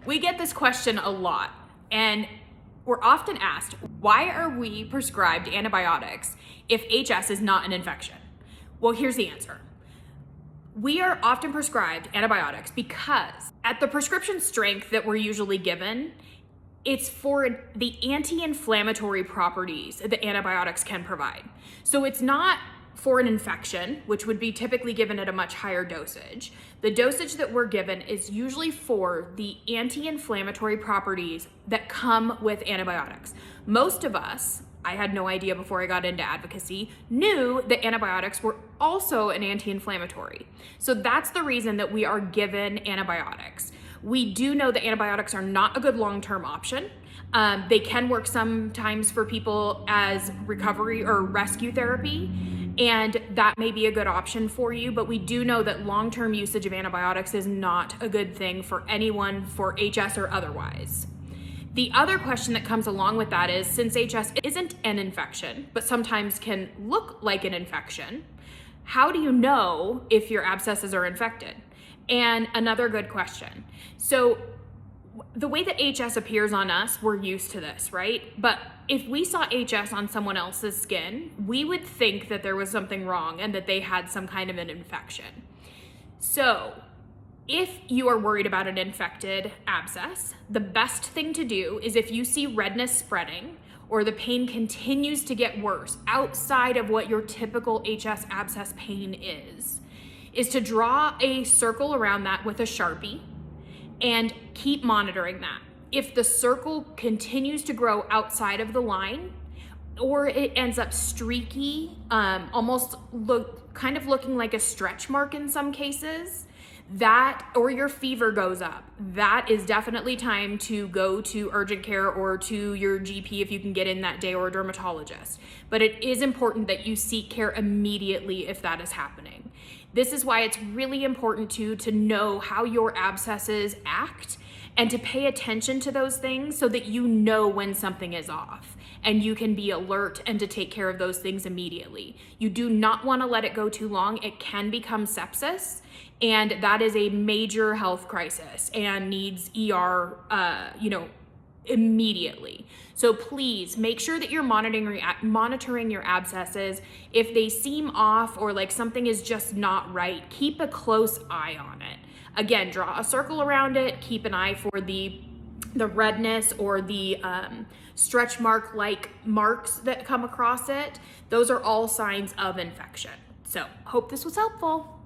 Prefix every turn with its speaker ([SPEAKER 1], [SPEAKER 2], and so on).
[SPEAKER 1] We get this question a lot, and we're often asked, why are we prescribed antibiotics if HS is not an infection? Well, here's the answer. We are often prescribed antibiotics because at the prescription strength that we're usually given, it's for the anti-inflammatory properties that antibiotics can provide. So it's not for an infection, which would be typically given at a much higher dosage. The dosage that we're given is usually for the anti-inflammatory properties that come with antibiotics. Most of us, I had no idea before I got into advocacy, knew that antibiotics were also an anti-inflammatory. So that's the reason that we are given antibiotics. We do know that antibiotics are not a good long-term option. They can work sometimes for people as recovery or rescue therapy, and that may be a good option for you, but we do know that long-term usage of antibiotics is not a good thing for anyone for HS or otherwise. The other question that comes along with that is, since HS isn't an infection, but sometimes can look like an infection, how do you know if your abscesses are infected? And another good question. So the way that HS appears on us, we're used to this, right? But if we saw HS on someone else's skin, we would think that there was something wrong and that they had some kind of an infection. So if you are worried about an infected abscess, the best thing to do is, if you see redness spreading or the pain continues to get worse outside of what your typical HS abscess pain is to draw a circle around that with a Sharpie and keep monitoring that. If the circle continues to grow outside of the line, or it ends up streaky, almost kind of looking like a stretch mark in some cases, or your fever goes up, that is definitely time to go to urgent care or to your GP if you can get in that day, or a dermatologist. But it is important that you seek care immediately if that is happening. This is why it's really important to know how your abscesses act and to pay attention to those things so that you know when something is off and you can be alert and to take care of those things immediately. You do not want to let it go too long. It can become sepsis, and that is a major health crisis and needs ER, immediately. So please make sure that you're monitoring your abscesses. If they seem off or like something is just not right, keep a close eye on it. Again, draw a circle around it, keep an eye for the redness or the stretch mark like marks that come across it. Those are all signs of infection. So hope this was helpful.